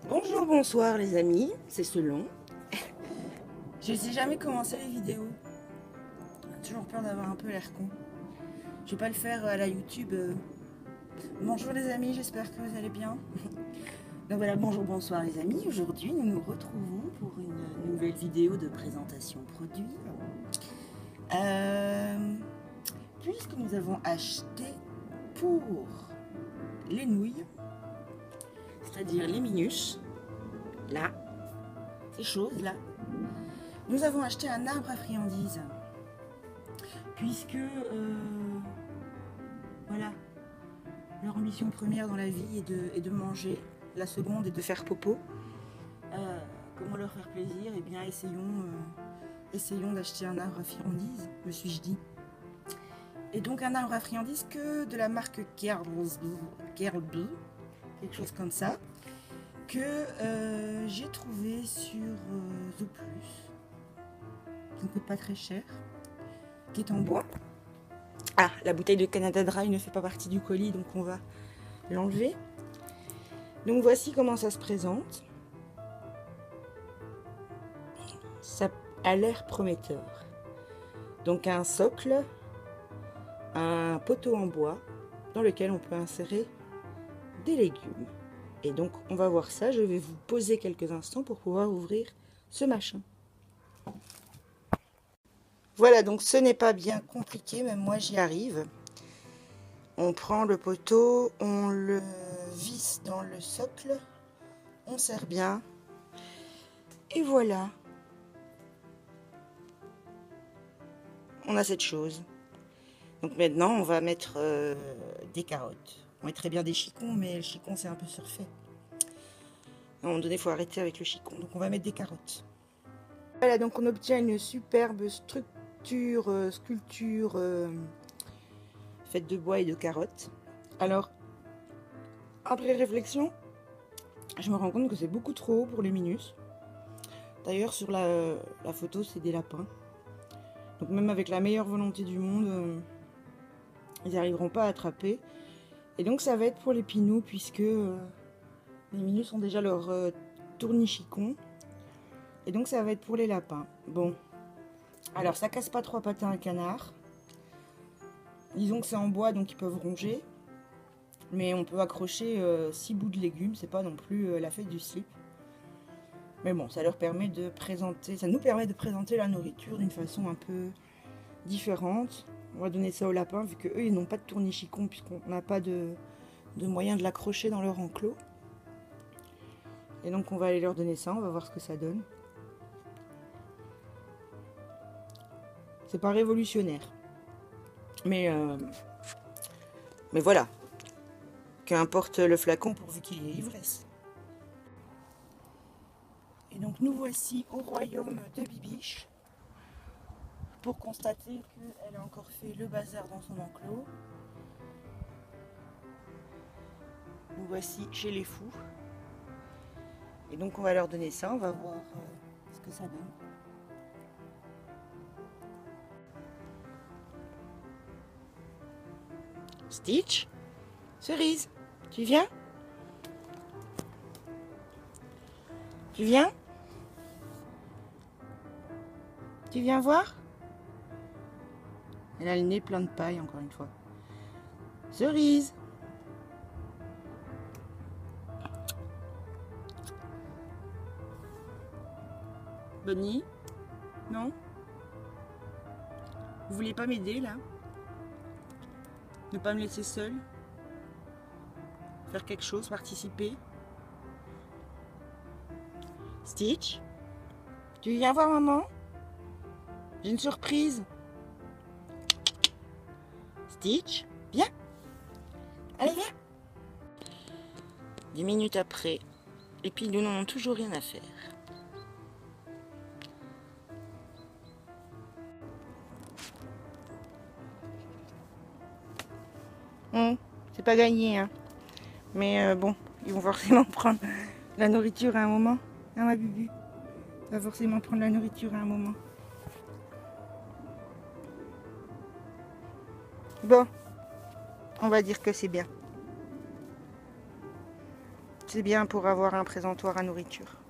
Bonjour, bonsoir les amis, c'est selon. Je sais jamais commencer les vidéos. J'ai toujours peur d'avoir un peu l'air con. Je vais pas le faire à la YouTube. Bonjour les amis, j'espère que vous allez bien. Donc voilà, bonjour, bonsoir les amis. Aujourd'hui, nous nous retrouvons pour une nouvelle vidéo de présentation produit. Puisque nous avons acheté pour les nouilles, c'est-à-dire les minus, là, ces choses-là, nous avons acheté un arbre à friandises. Puisque, voilà, leur ambition première dans la vie est de manger, la seconde est de faire popo. Comment leur faire plaisir? Eh bien, essayons d'acheter un arbre à friandises, me suis-je dit. Et donc un arbre à friandises que de la marque Kerlby, quelque chose comme ça, que j'ai trouvé sur Zooplus, qui ne coûte pas très cher, qui est en bois. Ah, la bouteille de Canada Dry ne fait pas partie du colis, donc on va l'enlever. Donc voici comment ça se présente. Ça a l'air prometteur. Donc un socle, un poteau en bois dans lequel on peut insérer des légumes. Et donc on va voir ça. Je vais vous poser quelques instants pour pouvoir ouvrir ce machin. Voilà, donc ce n'est pas bien compliqué, même moi j'y arrive. On prend le poteau, on le visse dans le socle, on serre bien, et voilà. On a cette chose. Donc maintenant, on va mettre des carottes. On mettrait bien des chicons, mais le chicon, c'est un peu surfait. À un moment donné, il faut arrêter avec le chicon. Donc on va mettre des carottes. Voilà, donc on obtient une superbe sculpture faite de bois et de carottes. Alors, après réflexion, je me rends compte que c'est beaucoup trop haut pour les minus. D'ailleurs, sur la photo, c'est des lapins. Donc même avec la meilleure volonté du monde, ils n'arriveront pas à attraper. Et donc ça va être pour les pinous, puisque les minus ont déjà leur tournichicon. Et donc ça va être pour les lapins. Bon, alors ça casse pas trois pattes à un canard. Disons que c'est en bois, donc ils peuvent ronger. Mais on peut accrocher 6 bouts de légumes, c'est pas non plus la fête du slip. Mais bon, ça leur permet de présenter, ça nous permet de présenter la nourriture d'une façon un peu différente. On va donner ça aux lapins, vu qu'eux, ils n'ont pas de tournichicon, puisqu'on n'a pas de moyen de l'accrocher dans leur enclos. Et donc on va aller leur donner ça, on va voir ce que ça donne. C'est pas révolutionnaire. Mais voilà. Qu'importe le flacon pourvu qu'il y ait l'ivresse. Et donc nous voici au royaume de Bibiche pour constater qu'elle a encore fait le bazar dans son enclos. Nous voici chez les fous. Et donc on va leur donner ça, on va voir ce que ça donne. Stitch, Cerise, tu viens? Tu viens? Tu viens voir? Elle a le nez plein de paille encore une fois. Cerise. Bonnie? Non? Vous voulez pas m'aider là? Ne pas me laisser seule? Faire quelque chose, participer? Stitch? Tu viens voir maman? J'ai une surprise. Stitch, viens. Allez, viens. 10 minutes après, et puis nous n'en avons toujours rien à faire. C'est pas gagné, hein. Mais bon, ils vont forcément prendre la nourriture à un moment. Hein, ma bubu? Il va forcément prendre la nourriture à un moment. Bon, on va dire que c'est bien. C'est bien pour avoir un présentoir à nourriture.